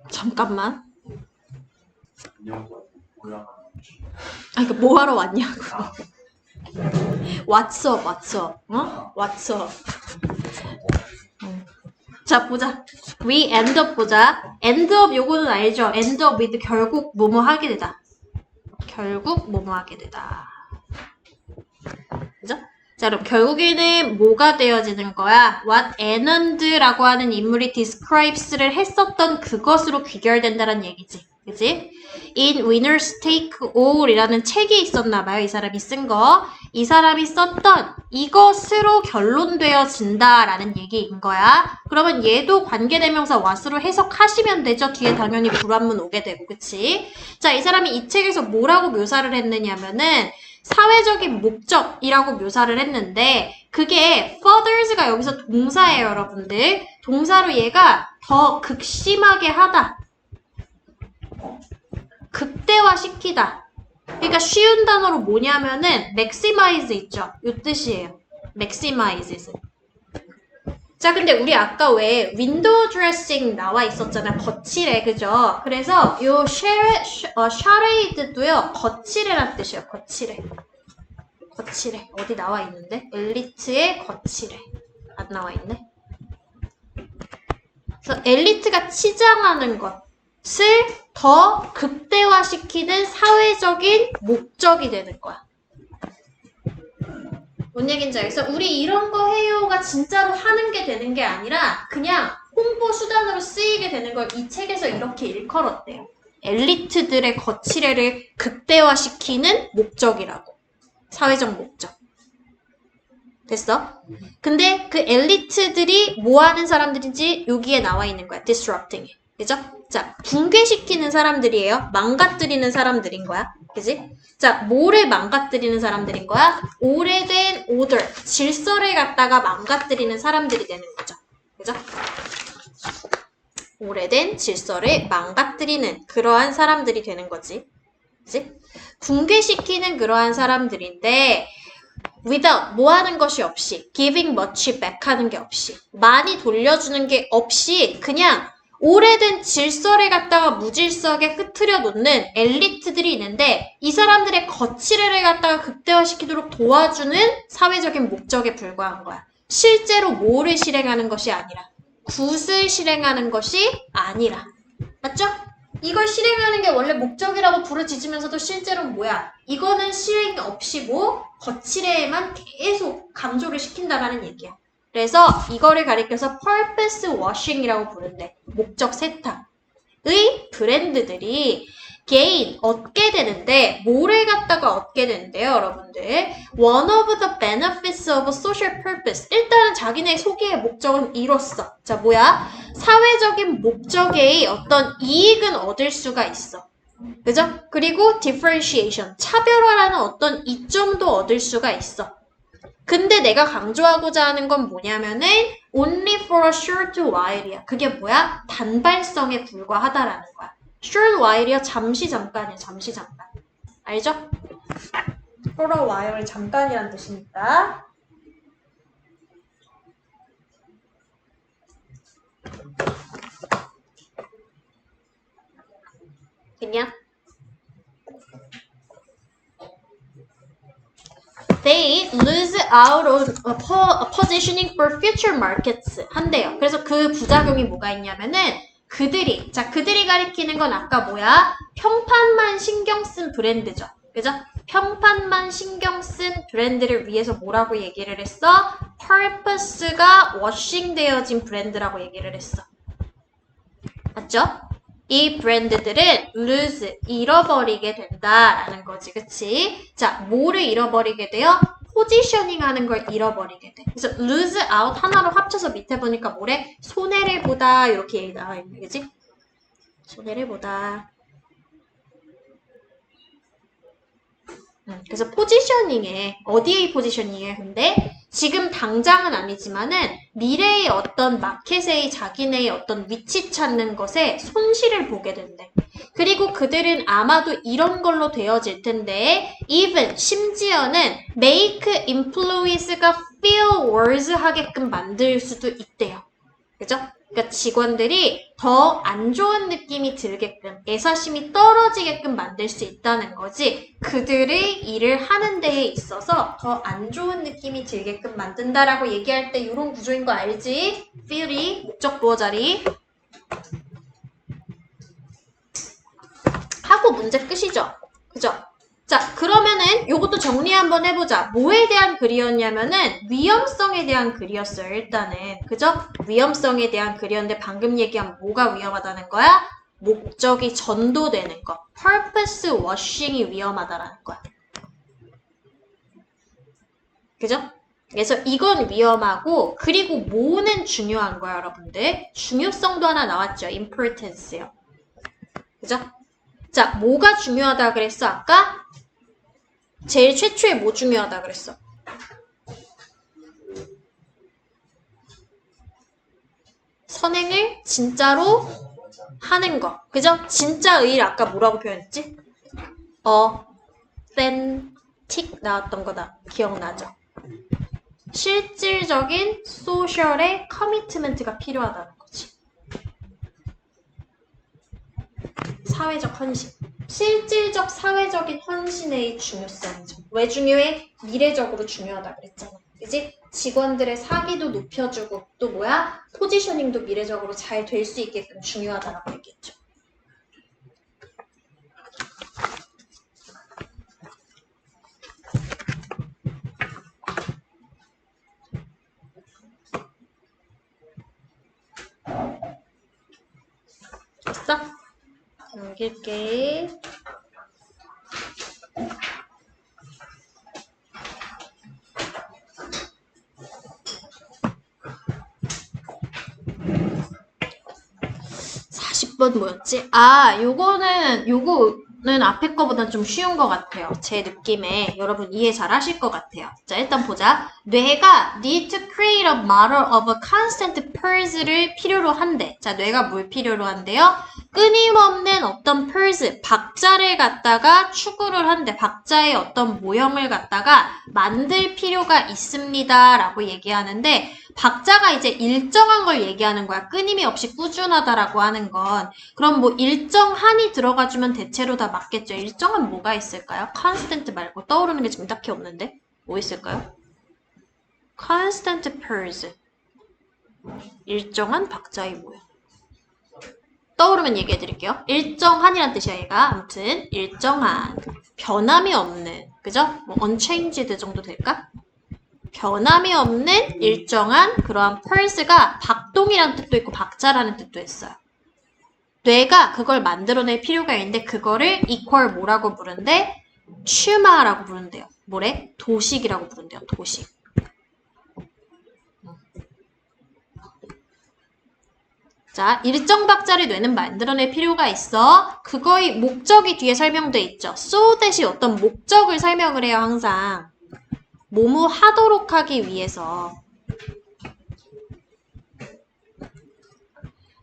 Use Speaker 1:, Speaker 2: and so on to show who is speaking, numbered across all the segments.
Speaker 1: 잠깐만. 그러니까 뭐 하러 왔냐고. 왔어. 어? 왔어. 자, 보자. We end up 보자. end up 요거는 알죠? end up with 결국 뭐뭐 하게 되다. 결국 뭐뭐 하게 되다. 그죠? 자, 그럼 결국에는 뭐가 되어지는 거야? What Anand라고 하는 인물이 describes를 했었던 그것으로 귀결된다는 얘기지. 그지? In Winner's Take All이라는 책이 있었나 봐요. 이 사람이 쓴 거. 이 사람이 썼던 이것으로 결론되어진다라는 얘기인 거야. 그러면 얘도 관계대명사 what으로 해석하시면 되죠. 뒤에 당연히 불완문 오게 되고, 그치? 자, 이 사람이 이 책에서 뭐라고 묘사를 했느냐면은 사회적인 목적이라고 묘사를 했는데 그게 furthers가 여기서 동사예요, 여러분들. 동사로 얘가 더 극심하게 하다. 극대화시키다. 그러니까 쉬운 단어로 뭐냐면은 maximize 있죠? 이 뜻이에요. maximize. 자, 근데 우리 아까 왜 윈도우 드레싱 나와 있었잖아요. 거칠해, 그죠? 그래서 요 샤레이드도요. 거칠해라는 뜻이에요. 거칠해. 어디 나와 있는데? 엘리트의 거칠해. 안 나와 있네. 그래서 엘리트가 치장하는 것을 더 극대화시키는 사회적인 목적이 되는 거야. 뭔 얘기인지 알겠어? 우리 이런 거 해요가 진짜로 하는 게 되는 게 아니라 그냥 홍보 수단으로 쓰이게 되는 걸 이 책에서 이렇게 일컬었대요. 엘리트들의 거칠애를 극대화시키는 목적이라고. 사회적 목적. 됐어? 근데 그 엘리트들이 뭐 하는 사람들인지 여기에 나와 있는 거야. disrupting. 그죠? 자, 붕괴시키는 사람들이에요. 망가뜨리는 사람들인 거야. 그지? 자, 뭐를 망가뜨리는 사람들인 거야? 오래된 order, 질서를 갖다가 망가뜨리는 사람들이 되는 거죠. 그죠? 오래된 질서를 망가뜨리는 그러한 사람들이 되는 거지. 그지? 붕괴시키는 그러한 사람들인데 without 뭐 하는 것이 없이 giving much back 하는 게 없이 많이 돌려주는 게 없이 그냥 오래된 질서를 갖다가 무질서하게 흐트려 놓는 엘리트들이 있는데 이 사람들의 거칠애를 갖다가 극대화시키도록 도와주는 사회적인 목적에 불과한 거야. 실제로 뭐를 실행하는 것이 아니라 굿을 실행하는 것이 아니라 맞죠? 이걸 실행하는 게 원래 목적이라고 부르짖으면서도 실제로는 뭐야? 이거는 실행 없이 뭐 거칠애에만 계속 강조를 시킨다라는 얘기야. 그래서 이거를 가리켜서 purpose washing이라고 부른대. 목적 세탁의 브랜드들이 gain, 얻게 되는데 뭐를 갖다가 얻게 되는데요, 여러분들? One of the benefits of social purpose. 일단은 자기네 소개의 목적은 이뤘어. 자, 뭐야? 사회적인 목적의 어떤 이익은 얻을 수가 있어. 그죠? 그리고 differentiation, 차별화라는 어떤 이점도 얻을 수가 있어. 근데 내가 강조하고자 하는 건 뭐냐면은 only for a short while이야. 그게 뭐야? 단발성에 불과하다라는 거야. short while이야. 잠시 잠깐이야. 잠시 잠깐. 알죠? for a while 잠깐이란 뜻이니까. 그냥 They lose out on positioning for future markets 한대요. 그래서 그 부작용이 뭐가 있냐면은 그들이 가리키는 건 아까 뭐야? 평판만 신경 쓴 브랜드죠. 그죠? 평판만 신경 쓴 브랜드를 위해서 뭐라고 얘기를 했어? purpose가 워싱 되어진 브랜드라고 얘기를 했어. 맞죠? 이 브랜드들은 lose, 잃어버리게 된다라는 거지, 그치? 자, 뭐를 잃어버리게 돼요? 포지셔닝 하는 걸 잃어버리게 돼. 그래서 lose out 하나로 합쳐서 밑에 보니까 뭐래? 손해를 보다 이렇게 얘기 나와 있는 거지? 손해를 보다. 그래서 포지셔닝에 어디에 포지셔닝이에요? 근데 지금 당장은 아니지만은 미래의 어떤 마켓의 자기네의 어떤 위치 찾는 것에 손실을 보게 된대. 그리고 그들은 아마도 이런 걸로 되어질 텐데 even 심지어는 make employees가 feel worse 하게끔 만들 수도 있대요. 그죠? 그러니까 직원들이 더 안 좋은 느낌이 들게끔, 애사심이 떨어지게끔 만들 수 있다는 거지. 그들의 일을 하는 데에 있어서 더 안 좋은 느낌이 들게끔 만든다라고 얘기할 때 이런 구조인 거 알지? feel이 목적 보호 자리 하고 문제 끝이죠. 그죠? 자, 그러면은 요것도 정리 한번 해보자. 뭐에 대한 글이었냐면은 위험성에 대한 글이었어요, 일단은. 그죠? 위험성에 대한 글이었는데 방금 얘기한 뭐가 위험하다는 거야? 목적이 전도되는 거. purpose washing이 위험하다라는 거야. 그죠? 그래서 이건 위험하고 그리고 뭐는 중요한 거야, 여러분들. 중요성도 하나 나왔죠. importance요. 그죠? 자, 뭐가 중요하다 그랬어, 아까? 제일 최초에 뭐 중요하다 그랬어? 선행을 진짜로 하는 거. 그죠? 진짜 의 아까 뭐라고 표현했지? authentic 나왔던 거다. 기억나죠? 실질적인 소셜의 커미트먼트가 필요하다는 거지. 사회적 헌신. 실질적 사회적인 헌신의 중요성이죠. 왜 중요해? 미래적으로 중요하다 그랬잖아. 그지? 직원들의 사기도 높여주고 또 뭐야? 포지셔닝도 미래적으로 잘 될 수 있게끔 중요하다라고 얘기했죠. 됐어? 넘길게. 뭐였지? 요거는 앞에 거보다 좀 쉬운 것 같아요. 제 느낌에 여러분 이해 잘 하실 것 같아요. 자, 일단 보자. 뇌가 need to create a model of a constant pulse를 필요로 한대. 자, 뇌가 뭘 필요로 한대요? 끊임없는 어떤 pulse, 박자를 갖다가 추구를 한대. 박자의 어떤 모형을 갖다가 만들 필요가 있습니다. 라고 얘기하는데 박자가 이제 일정한 걸 얘기하는 거야. 끊임이 없이 꾸준하다라고 하는 건. 그럼 뭐 일정한이 들어가주면 대체로 다 맞겠죠. 일정한 뭐가 있을까요? constant 말고 떠오르는 게 지금 딱히 없는데. 뭐 있을까요? constant pulse. 일정한 박자의 모양. 떠오르면 얘기해 드릴게요. 일정한이란 뜻이야, 얘가. 아무튼 일정한. 변함이 없는. 그죠? 뭐 unchanged 정도 될까? 변함이 없는 일정한 그러한 pulse가 박동이라는 뜻도 있고 박자라는 뜻도 있어요. 뇌가 그걸 만들어낼 필요가 있는데 그거를 equal 뭐라고 부른대? 튜마라고 부른대요. 뭐래? 도식이라고 부른대요. 도식. 자, 일정 박자를 뇌는 만들어낼 필요가 있어. 그거의 목적이 뒤에 설명돼 있죠. so that이 어떤 목적을 설명을 해요, 항상. 뭐뭐 하도록 하기 위해서.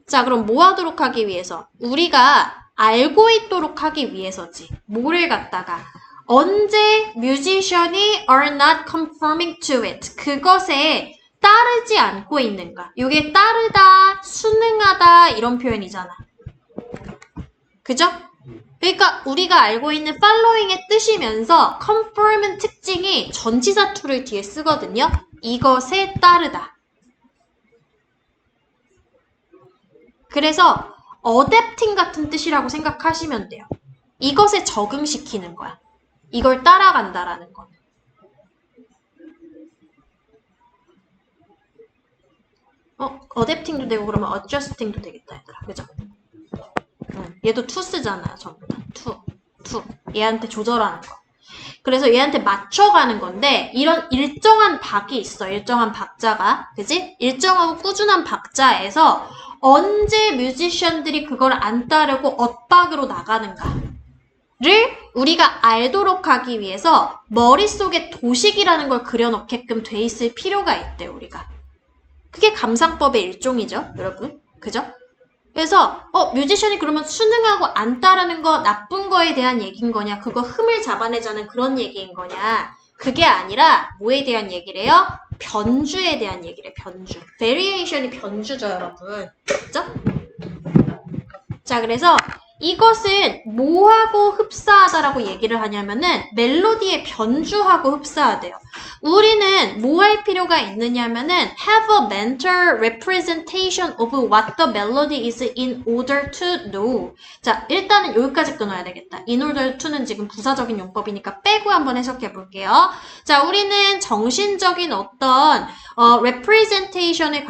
Speaker 1: 자, 그럼 뭐 하도록 하기 위해서? 우리가 알고 있도록 하기 위해서지. 뭐를 갖다가 언제 뮤지션이 are not conforming to it. 그것에 따르지 않고 있는가. 이게 따르다, 순응하다 이런 표현이잖아. 그죠? 그러니까 우리가 알고 있는 following의 뜻이면서 conform은 특징이 전치사 to를 뒤에 쓰거든요. 이것에 따르다. 그래서 adapting 같은 뜻이라고 생각하시면 돼요. 이것에 적응시키는 거야. 이걸 따라간다라는 거는. adapting도 되고 그러면 adjusting도 되겠다, 얘들아. 그죠? 얘도 to 쓰잖아요, 전부 다. to. 얘한테 조절하는 거. 그래서 얘한테 맞춰가는 건데 이런 일정한 박이 있어. 일정한 박자가. 그지? 일정하고 꾸준한 박자에서 언제 뮤지션들이 그걸 안 따르고 엇박으로 나가는가를 우리가 알도록 하기 위해서 머릿속에 도식이라는 걸 그려놓게끔 돼 있을 필요가 있대요, 우리가. 그게 감상법의 일종이죠, 여러분. 그죠? 그래서 뮤지션이 그러면 순응하고 안 따르는 거 나쁜 거에 대한 얘기인 거냐, 그거 흠을 잡아내자는 그런 얘기인 거냐, 그게 아니라 뭐에 대한 얘기를 해요? 변주에 대한 얘기래, 변주. variation이 변주죠, 여러분. 그죠? 자, 그래서 이것은 뭐하고 흡사하다라고 얘기를 하냐면은 멜로디의 변주하고 흡사하대요. 우리는 뭐 할 필요가 있느냐면은 have a mental representation of what the melody is in order to know. 자, 일단은 여기까지 끊어야 되겠다. in order to는 지금 부사적인 용법이니까 빼고 한번 해석해 볼게요. 자, 우리는 정신적인 어떤 representation을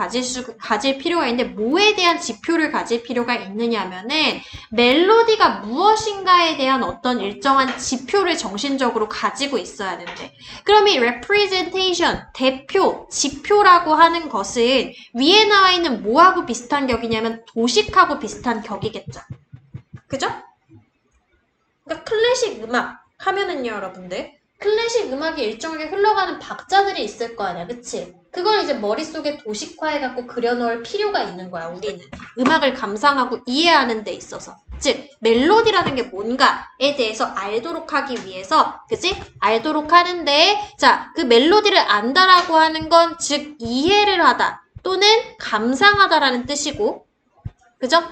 Speaker 1: 가질 필요가 있는데 뭐에 대한 지표를 가질 필요가 있느냐면은 멜로디가 무엇인가에 대한 어떤 일정한 지표를 정신적으로 가지고 있어야 된대. 그럼 이 representation, 대표, 지표라고 하는 것은 위에 나와 있는 뭐하고 비슷한 격이냐면 도식하고 비슷한 격이겠죠. 그죠? 그러니까 클래식 음악 하면은요, 여러분들. 클래식 음악이 일정하게 흘러가는 박자들이 있을 거 아니야, 그치? 그걸 이제 머릿속에 도식화해갖고 그려놓을 필요가 있는 거야, 우리는. 음악을 감상하고 이해하는 데 있어서. 즉, 멜로디라는 게 뭔가에 대해서 알도록 하기 위해서, 그치? 알도록 하는데, 자, 그 멜로디를 안다라고 하는 건, 즉, 이해를 하다, 또는 감상하다라는 뜻이고, 그죠?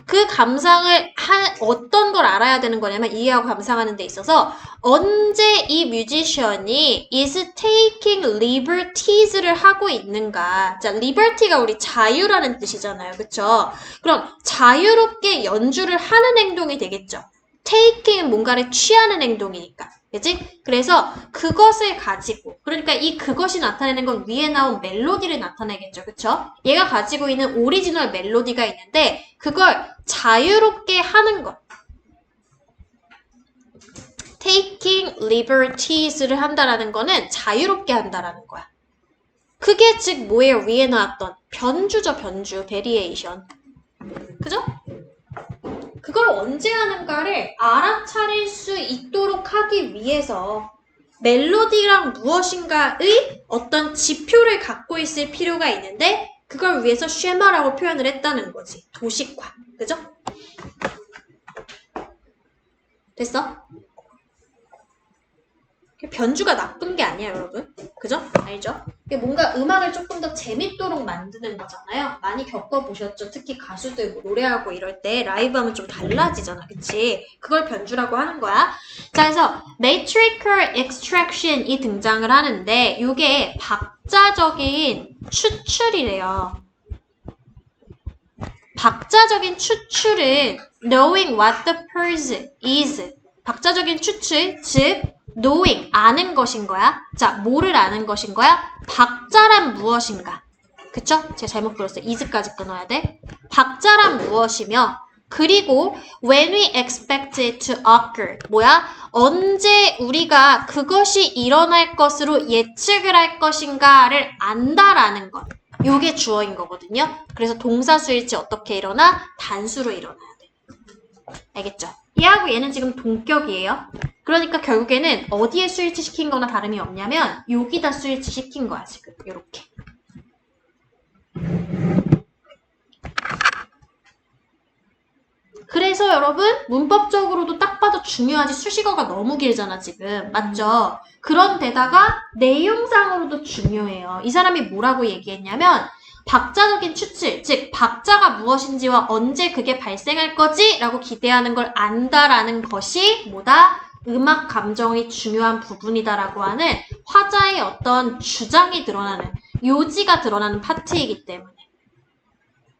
Speaker 1: 그 감상을 어떤 걸 알아야 되는 거냐면 이해하고 감상하는 데 있어서 언제 이 뮤지션이 is taking liberties를 하고 있는가. 자, liberty가 우리 자유라는 뜻이잖아요. 그쵸? 그럼 자유롭게 연주를 하는 행동이 되겠죠. taking은 뭔가를 취하는 행동이니까. 그치? 그래서 그것을 가지고, 그러니까 이 그것이 나타내는 건 위에 나온 멜로디를 나타내겠죠. 그쵸? 얘가 가지고 있는 오리지널 멜로디가 있는데 그걸 자유롭게 하는 것. taking liberties를 한다라는 거는 자유롭게 한다라는 거야. 그게 즉 뭐예요? 위에 나왔던 변주죠. 변주, variation. 그죠? 그걸 언제 하는가를 알아차릴 수 있도록 하기 위해서 멜로디랑 무엇인가의 어떤 지표를 갖고 있을 필요가 있는데 그걸 위해서 쉐마라고 표현을 했다는 거지. 도식화. 그죠? 됐어? 변주가 나쁜 게 아니야, 여러분. 그죠? 알죠? 뭔가 음악을 조금 더 재밌도록 만드는 거잖아요. 많이 겪어보셨죠? 특히 가수들 뭐 노래하고 이럴 때 라이브 하면 좀 달라지잖아. 그치? 그걸 변주라고 하는 거야. 자, 그래서 metrical extraction이 등장을 하는데 이게 박자적인 추출이래요. 박자적인 추출은 knowing what the purpose is. 박자적인 추출, 즉 knowing, 아는 것인 거야. 자, 뭐를 아는 것인 거야? 박자란 무엇인가? 그쵸? 제가 잘못 불렀어요. is까지 끊어야 돼. 박자란 무엇이며 그리고 when we expect it to occur. 뭐야? 언제 우리가 그것이 일어날 것으로 예측을 할 것인가를 안다라는 것. 요게 주어인 거거든요. 그래서 동사수일치 어떻게 일어나? 단수로 일어나야 돼. 알겠죠? 얘하고 얘는 지금 동격이에요. 그러니까 결국에는 어디에 스위치 시킨 거나 다름이 없냐면 여기다 스위치 시킨 거야 지금 요렇게. 그래서 여러분 문법적으로도 딱 봐도 중요하지. 수식어가 너무 길잖아 지금. 맞죠? 그런데다가 내용상으로도 중요해요. 이 사람이 뭐라고 얘기했냐면 박자적인 추출, 즉 박자가 무엇인지와 언제 그게 발생할 거지? 라고 기대하는 걸 안다라는 것이 뭐다? 음악 감정이 중요한 부분이다라고 하는 화자의 어떤 주장이 드러나는, 요지가 드러나는 파트이기 때문에.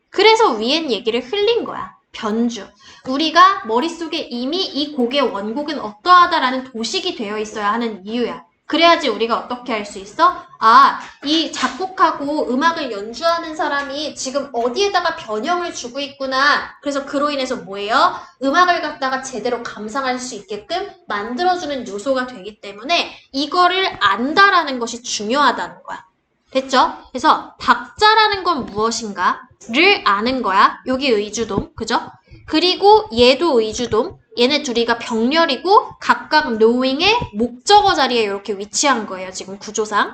Speaker 1: 그래서 위엔 얘기를 흘린 거야. 변주. 우리가 머릿속에 이미 이 곡의 원곡은 어떠하다라는 도식이 되어 있어야 하는 이유야. 그래야지 우리가 어떻게 할 수 있어? 아, 이 작곡하고 음악을 연주하는 사람이 지금 어디에다가 변형을 주고 있구나. 그래서 그로 인해서 뭐예요? 음악을 갖다가 제대로 감상할 수 있게끔 만들어주는 요소가 되기 때문에 이거를 안다라는 것이 중요하다는 거야. 됐죠? 그래서 박자라는 건 무엇인가를 아는 거야. 여기 의주동, 그죠? 그리고 얘도 의주동. 얘네 둘이가 병렬이고 각각 knowing의 목적어 자리에 이렇게 위치한 거예요. 지금 구조상.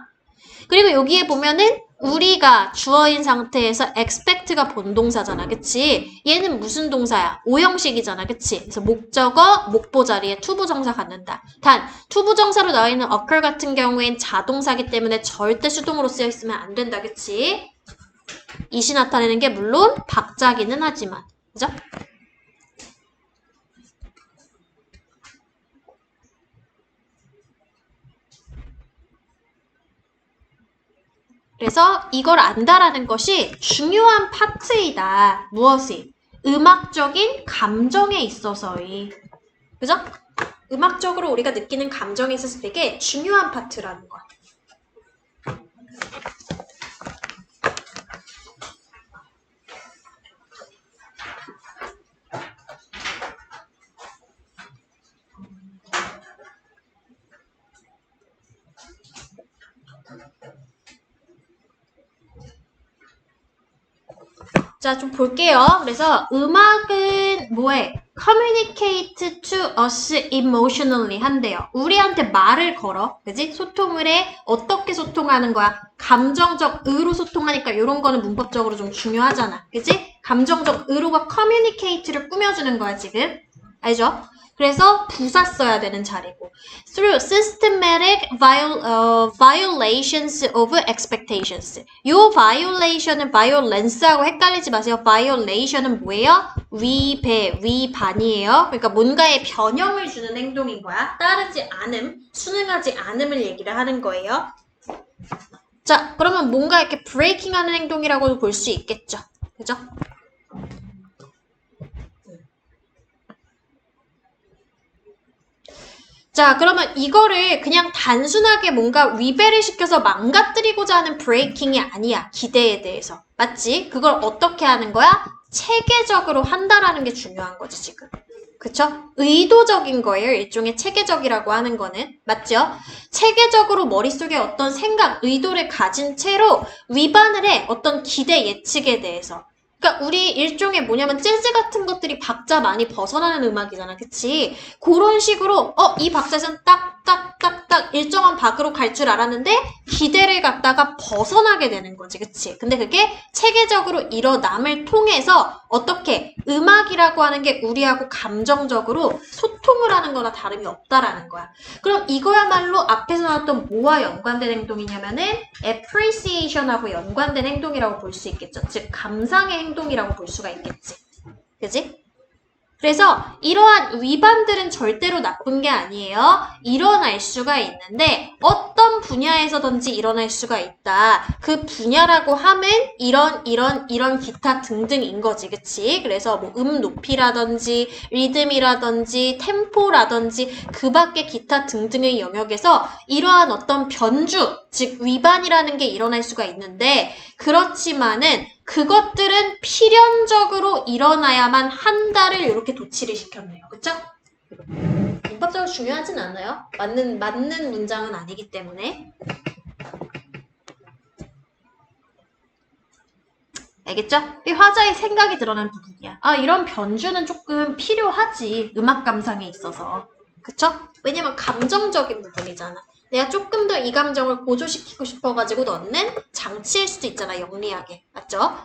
Speaker 1: 그리고 여기에 보면은 우리가 주어인 상태에서 expect가 본동사잖아. 그치? 얘는 무슨 동사야? 오형식이잖아. 그치? 그래서 목적어, 목보 자리에 투부정사 갖는다. 단, 투부정사로 나와 있는 occur 같은 경우엔 자동사기 때문에 절대 수동으로 쓰여 있으면 안 된다. 그치? 이시 나타내는 게 물론 박자기는 하지만. 그죠? 그래서 이걸 안다라는 것이 중요한 파트이다. 무엇이? 음악적인 감정에 있어서의. 그죠? 음악적으로 우리가 느끼는 감정에 있어서 되게 중요한 파트라는 거야. 자, 좀 볼게요. 그래서 음악은 뭐해? communicate to us emotionally 한대요. 우리한테 말을 걸어. 그지? 소통을 해. 어떻게 소통하는 거야? 감정적으로 소통하니까 이런 거는 문법적으로 좀 중요하잖아. 그지? 감정적으로가 communicate를 꾸며주는 거야, 지금. 알죠? 그래서 부사 써야 되는 자리고. Through systematic violations of expectations. 요 violation은 violence하고 헷갈리지 마세요. violation은 뭐예요? 위배, 위반이에요. 그러니까 뭔가에 변형을 주는 행동인 거야. 따르지 않음, 순응하지 않음을 얘기를 하는 거예요. 자, 그러면 뭔가 이렇게 breaking하는 행동이라고도 볼 수 있겠죠. 그죠? 자, 그러면 이거를 그냥 단순하게 뭔가 위배를 시켜서 망가뜨리고자 하는 브레이킹이 아니야. 기대에 대해서. 맞지? 그걸 어떻게 하는 거야? 체계적으로 한다라는 게 중요한 거지, 지금. 그쵸? 의도적인 거예요. 일종의 체계적이라고 하는 거는. 맞죠? 체계적으로 머릿속에 어떤 생각, 의도를 가진 채로 위반을 해. 어떤 기대 예측에 대해서. 그러니까 우리 일종의 뭐냐면 재즈 같은 것들이 박자 많이 벗어나는 음악이잖아. 그치? 그런 식으로 이 박자는 딱딱딱딱 일정한 박으로 갈 줄 알았는데 기대를 갖다가 벗어나게 되는 거지. 그치? 근데 그게 체계적으로 일어남을 통해서 어떻게 음악이라고 하는 게 우리하고 감정적으로 소통을 하는 거나 다름이 없다라는 거야. 그럼 이거야말로 앞에서 나왔던 뭐와 연관된 행동이냐면은 appreciation하고 연관된 행동이라고 볼 수 있겠죠. 즉 감상의 행동이라고 볼 수가 있겠지. 그지? 그래서 이러한 위반들은 절대로 나쁜 게 아니에요. 일어날 수가 있는데 어떤 분야에서든지 일어날 수가 있다. 그 분야라고 하면 이런 기타 등등인 거지. 그치? 그래서 뭐 높이라든지 리듬이라든지 템포라든지 그 밖에 기타 등등의 영역에서 이러한 어떤 변주, 즉 위반이라는 게 일어날 수가 있는데 그렇지만은 그것들은 필연적으로 일어나야만 한다를 이렇게 도치를 시켰네요. 그쵸? 문법적으로 중요하진 않아요. 맞는 문장은 아니기 때문에. 알겠죠? 이 화자의 생각이 드러난 부분이야. 이런 변주는 조금 필요하지. 음악 감상에 있어서. 그쵸? 왜냐면 감정적인 부분이잖아. 내가 조금 더 이 감정을 고조시키고 싶어가지고 넣는 장치일 수도 있잖아. 영리하게. 맞죠?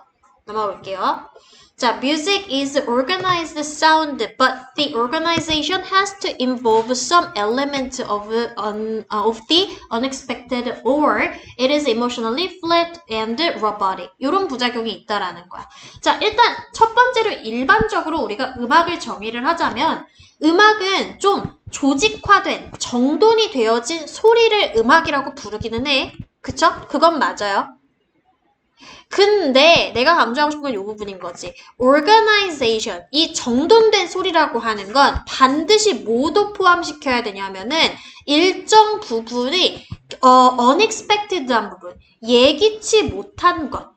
Speaker 1: 넘어가 볼게요. 자, music is organized sound, but the organization has to involve some element of the unexpected or it is emotionally flat and robotic. 이런 부작용이 있다라는 거야. 자, 일단 첫 번째로 일반적으로 우리가 음악을 정의를 하자면 음악은 좀 조직화된, 정돈이 되어진 소리를 음악이라고 부르기는 해. 그쵸? 그건 맞아요. 근데 내가 강조하고 싶은 건 이 부분인 거지. organization, 이 정돈된 소리라고 하는 건 반드시 뭐도 포함시켜야 되냐면은 일정 부분이 unexpected한 부분, 예기치 못한 것.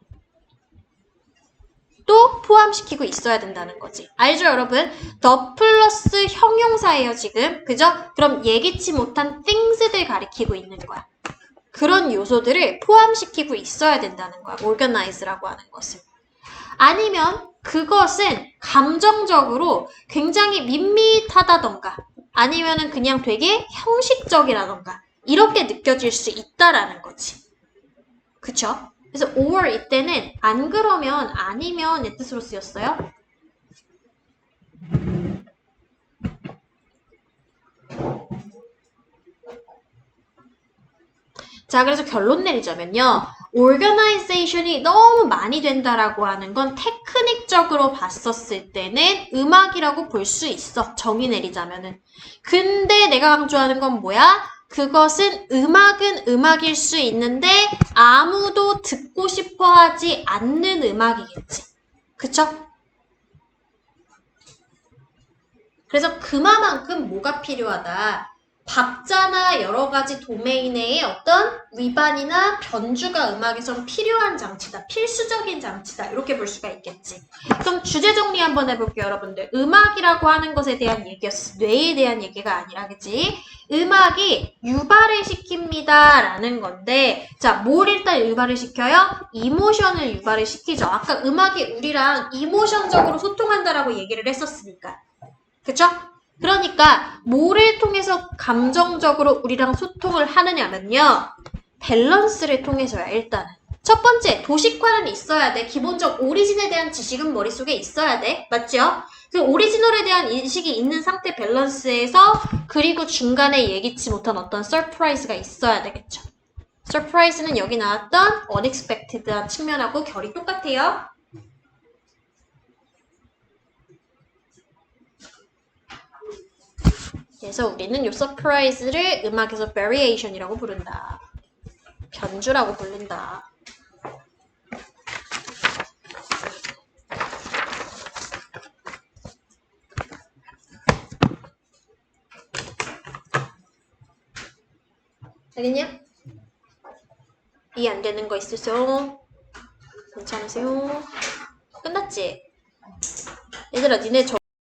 Speaker 1: 또 포함시키고 있어야 된다는 거지. 알죠, 여러분? 더 플러스 형용사예요, 지금. 그죠? 그럼 예기치 못한 things들 가리키고 있는 거야. 그런 요소들을 포함시키고 있어야 된다는 거야. organize라고 하는 것은. 아니면 그것은 감정적으로 굉장히 밋밋하다던가 아니면은 그냥 되게 형식적이라던가 이렇게 느껴질 수 있다라는 거지. 그쵸? 그래서 or 이때는 안 그러면 아니면의 뜻으로 쓰였어요. 자, 그래서 결론 내리자면요. organization이 너무 많이 된다라고 하는 건 테크닉적으로 봤었을 때는 음악이라고 볼 수 있어. 정의 내리자면은. 근데 내가 강조하는 건 뭐야? 그것은 음악은 음악일 수 있는데 아무도 듣고 싶어 하지 않는 음악이겠지. 그쵸? 그래서 그만큼 뭐가 필요하다. 박자나 여러 가지 도메인의 어떤 위반이나 변주가 음악에선 필요한 장치다. 필수적인 장치다. 이렇게 볼 수가 있겠지. 그럼 주제 정리 한번 해볼게요, 여러분들. 음악이라고 하는 것에 대한 얘기였어. 뇌에 대한 얘기가 아니라, 그치? 음악이 유발을 시킵니다. 라는 건데, 자, 뭘 일단 유발을 시켜요? 이모션을 유발을 시키죠. 아까 음악이 우리랑 이모션적으로 소통한다라고 얘기를 했었으니까. 그쵸? 그러니까 뭐를 통해서 감정적으로 우리랑 소통을 하느냐면요. 밸런스를 통해서야 일단은. 첫 번째, 도식화는 있어야 돼. 기본적 오리진에 대한 지식은 머릿속에 있어야 돼. 맞죠? 그 오리지널에 대한 인식이 있는 상태 밸런스에서 그리고 중간에 예기치 못한 어떤 서프라이즈가 있어야 되겠죠. 서프라이즈는 여기 나왔던 unexpected한 측면하고 결이 똑같아요. 그래서 우리는 이 서프라이즈를 음악에서 variation이라고 부른다. 변주라고 부른다. 알겠냐? 이해 안 되는 거 있으세요? 괜찮으세요? 끝났지? 얘들아, 니네 저